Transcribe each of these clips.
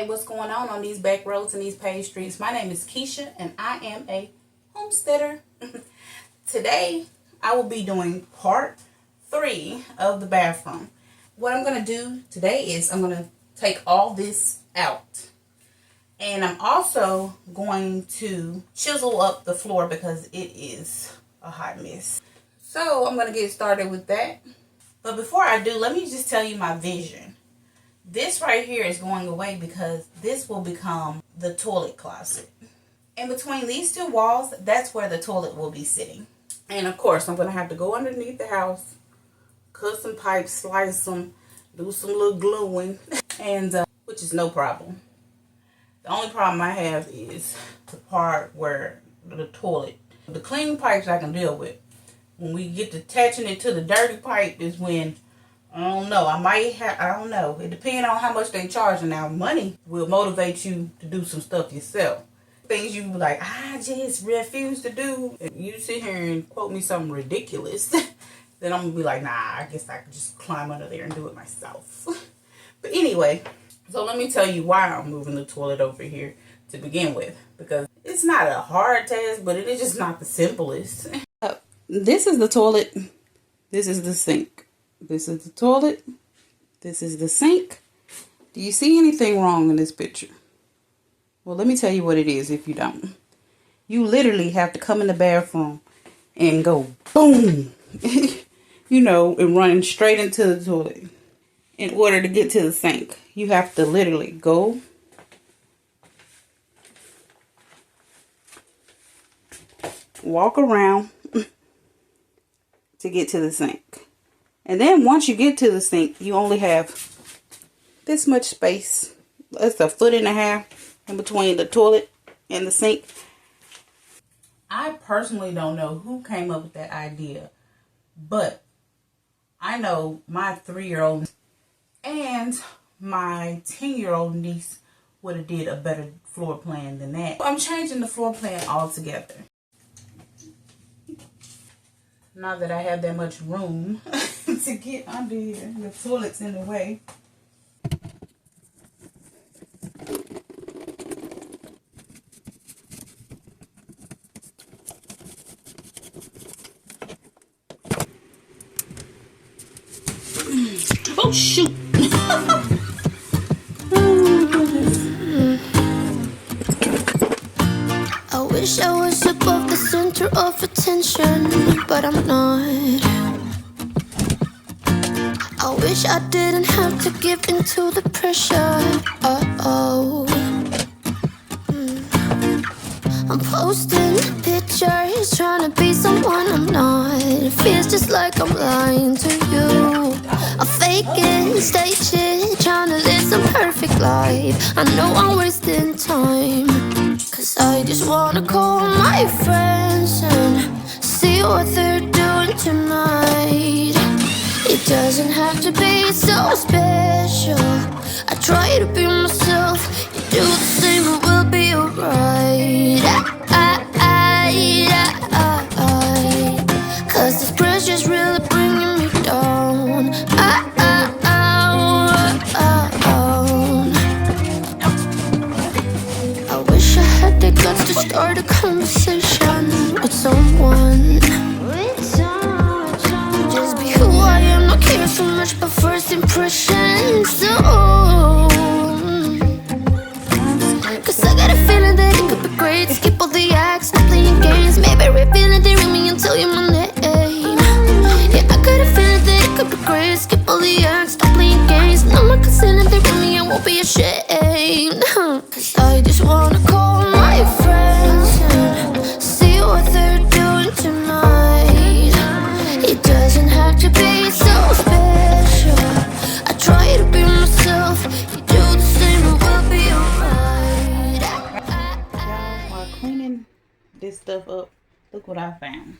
Hey, what's going on these back roads and these paved streets? My name is Keisha and I am a homesteader. Today, I will be doing part 3 of the bathroom. What I'm going to do today is I'm going to take all this out. And I'm also going to chisel up the floor because it is a hot mess. So I'm going to get started with that. But before I do, let me just tell you my vision. This right here is going away because this will become the toilet closet. In between these two walls, that's where the toilet will be sitting. And of course, I'm going to have to go underneath the house, cut some pipes, slice them, do some little gluing, and which is no problem. The only problem I have is the part where the toilet, the clean pipes I can deal with. When we get to attaching it to the dirty pipe is when, I don't know, I don't know. It depends on how much they charging now. Money will motivate you to do some stuff yourself. Things you be like, I just refuse to do. If you sit here and quote me something ridiculous, then I'm going to be like, nah, I guess I could just climb under there and do it myself. But anyway, so let me tell you why I'm moving the toilet over here to begin with. Because it's not a hard task, but it is just not the simplest. This is the toilet. This is the sink. This is the toilet. This is the sink. Do you see anything wrong in this picture? Well, let me tell you what it is if you don't. You literally have to come in the bathroom and go boom, you know, and run straight into the toilet. In order to get to the sink, you have to literally go walk around to get to the sink. And then once you get to the sink, you only have this much space. That's 1.5 feet in between the toilet and the sink. I personally don't know who came up with that idea, but I know my 3-year-old and my 10-year-old niece would have did a better floor plan than that. I'm changing the floor plan altogether. Now that I have that much room to get under here, the toilet's in the way. Oh shoot! I wish I was above the center of attention, but I'm not. I wish I didn't have to give in to the pressure. I'm posting pictures, trying to be someone I'm not. It feels just like I'm lying to you. I'm faking, stage it, trying to live some perfect life. I know I'm wasting time, cause I just wanna call my friends and see what they're doing tonight. It doesn't have to be so special. I try to be myself. You do the same and we'll be alright. Cause this pressure's really bringing me down. I wish I had the guts to start a conversation with someone. Just be who I am, not care so much about first impressions. So, cause I got a feeling that it could be great. Skip all the acts, stop playing games. Maybe reveal it, they ring me and tell you my name. Yeah, I got a feeling that it could be great. Skip all the acts, stop playing games. No more concern if they ring me, I won't be ashamed. Cause I just wanna call my friends and see what they're doing tonight. It doesn't have to be so special. I try to be myself. You do the same and we'll be alright. Y'all, while cleaning this stuff up, look what I found.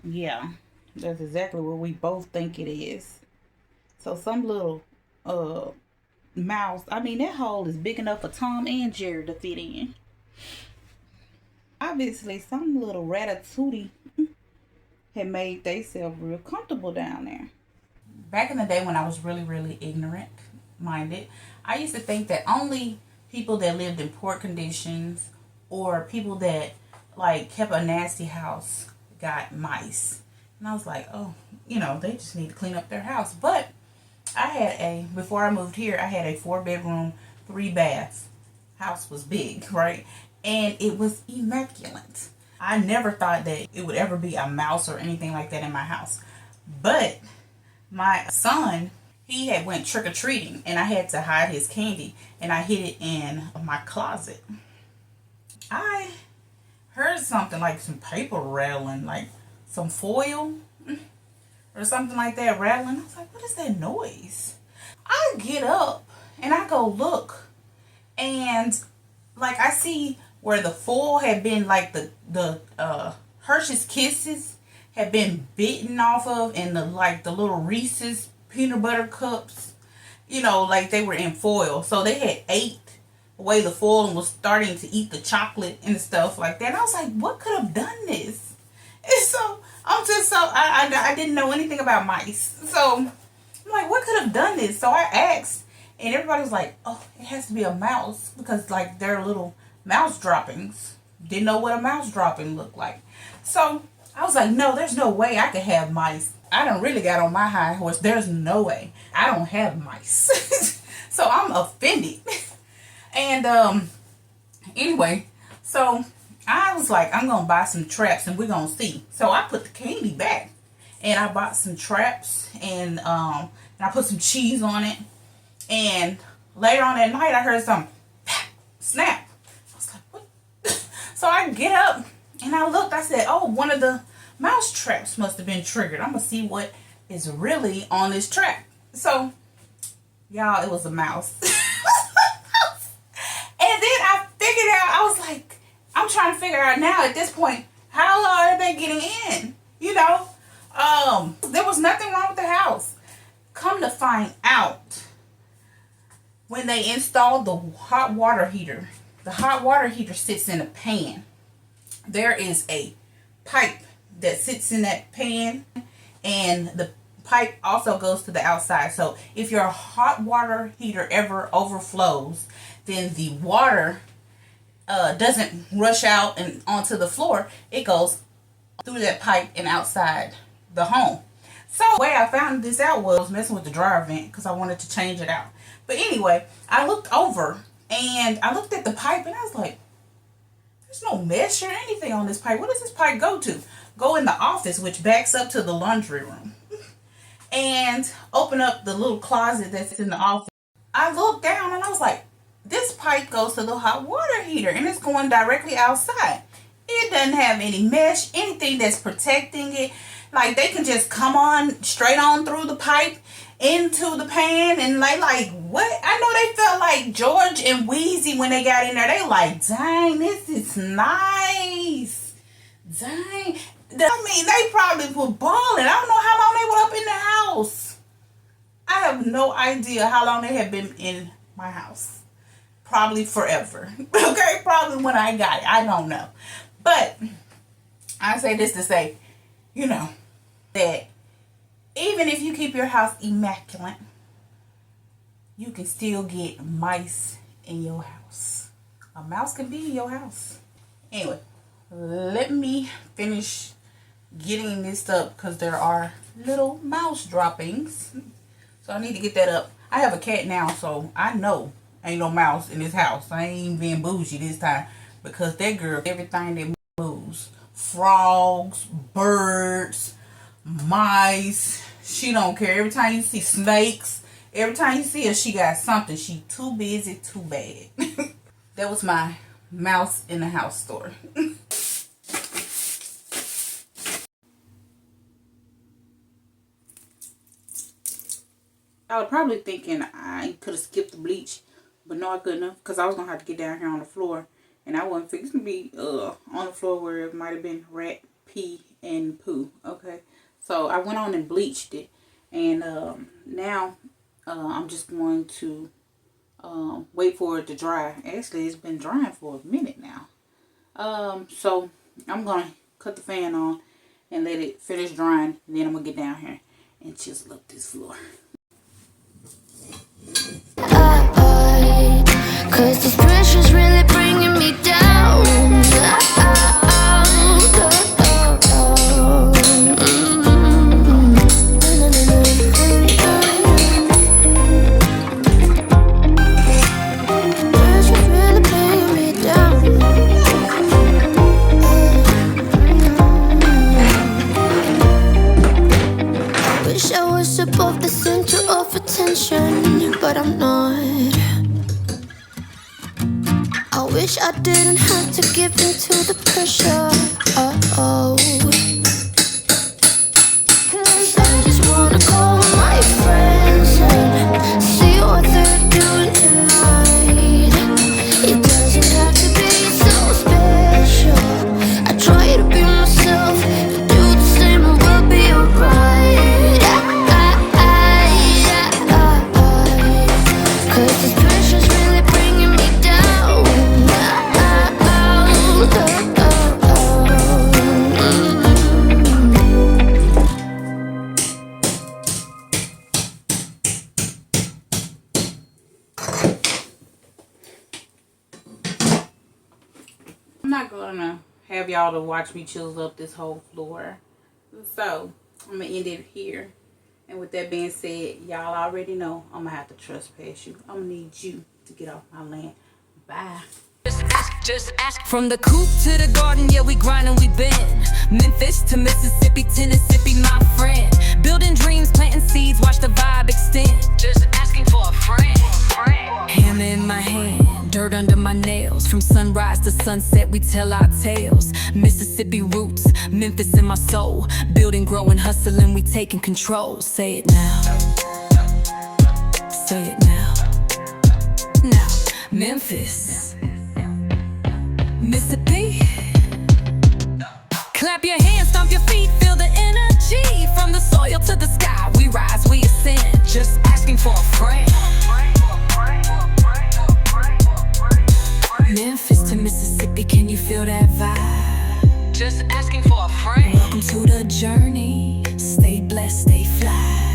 Yeah, that's exactly what we both think it is. So some little mouse, I mean that hole is big enough for Tom and Jerry to fit in. Obviously some little ratatouille had made themselves real comfortable down there. Back in the day when I was really ignorant minded, I used to think that only people that lived in poor conditions or people that like kept a nasty house got mice. And I was like, oh, you know, they just need to clean up their house. But before I moved here, I had a 4-bedroom, 3-bath. House was big, right? And it was immaculate. I never thought that it would ever be a mouse or anything like that in my house. But my son, he had went trick-or-treating and I had to hide his candy and I hid it in my closet. I heard something like some paper rattling, like some foil or something like that rattling. I was like, what is that noise? I get up and I go look, and like I see where the foil had been, like the Hershey's Kisses had been bitten off of, and the little Reese's peanut butter cups, you know, like they were in foil, so they had ate away the foil and was starting to eat the chocolate and stuff like that. And I was like, what could have done this? And so I didn't know anything about mice, so I'm like, what could have done this? So I asked, and everybody was like, oh, it has to be a mouse, because like they're little mouse droppings. Didn't know what a mouse dropping looked like. So I was like, no, there's no way I could have mice. I done really got on my high horse. There's no way. I don't have mice. So I'm offended. And anyway, so I was like, I'm going to buy some traps and we're going to see. So I put the candy back and I bought some traps, and I put some cheese on it. And later on that night, I heard some snap. I was like, what? So I get up and I looked. I said, oh, one of the mouse traps must have been triggered. I'm going to see what is really on this trap. So, y'all, it was a mouse. And then I figured out, I was like, I'm trying to figure out now at this point, how are they getting in? You know, there was nothing wrong with the house. Come to find out, when they installed the hot water heater, the hot water heater sits in a pan. There is a pipe that sits in that pan, and the pipe also goes to the outside. So if your hot water heater ever overflows, then the water doesn't rush out and onto the floor. It goes through that pipe and outside the home. So the way I found this out was messing with the dryer vent, because I wanted to change it out. But anyway, I looked over and I looked at the pipe and I was like, there's no mesh or anything on this pipe. What does this pipe go to? Go in the office, which backs up to the laundry room, and open up the little closet that's in the office. I looked down and I was like, this pipe goes to the hot water heater and it's going directly outside. It doesn't have any mesh, anything that's protecting it. Like, they can just come on straight on through the pipe into the pan, and like what? I know they felt like George and Wheezy when they got in there. They like, dang, this is nice. Dang. I mean, they probably were balling. I don't know how long they were up in the house. I have no idea how long they have been in my house. Probably forever. Okay, probably when I got it. I don't know. But I say this to say, you know, that even if you keep your house immaculate, you can still get mice in your house. A mouse can be in your house. Anyway, let me finish getting this up, because there are little mouse droppings. So I need to get that up. I have a cat now, so I know ain't no mouse in this house. I ain't even being bougie this time, because that girl, everything that moves, frogs, birds, mice, she don't care. Every time you see snakes, every time you see her, she got something. She too busy, too bad. That was my mouse in the house story. I was probably thinking I could have skipped the bleach, but no, I couldn't have, because I was going to have to get down here on the floor, and I wasn't fixing to be on the floor where it might have been rat, pee, and poo. Okay, so I went on and bleached it, and now I'm just going to wait for it to dry. Actually, it's been drying for a minute now. So I'm going to cut the fan on and let it finish drying, and then I'm going to get down here and chisel up this floor. 'cause this pressure's really bringing me down. Wish I was above the center of attention, but I'm not. I wish I didn't have to give in to the pressure. Cause I just wanna call my friends and see what they're doing tonight. It doesn't have to be so special. I try to be myself, do the same and we'll be alright. Cause this pressure's really bringing me down. I'm not gonna have y'all to watch me chisel up this whole floor. So I'm gonna end it here. And with that being said, y'all already know I'm gonna have to trespass you. I'm gonna need you to get off my land. Bye. Just ask. From the coop to the garden, yeah, we grind and we bend. Memphis to Mississippi, Tennessee, my friend. Building dreams, planting seeds, watch the vibe extend. Just asking for a friend. Hammer in my hand, dirt under my nails. From sunrise to sunset, we tell our tales. Mississippi roots, Memphis in my soul. Building, growing, hustling, we taking control. Say it now. Say it now. Now, Memphis, Mississippi. Clap your hands, stomp your feet, feel the energy. From the soil to the sky, we rise, we ascend. Just asking for a friend. Memphis to Mississippi, can you feel that vibe? Just asking for a friend. Welcome to the journey. Stay blessed, stay fly.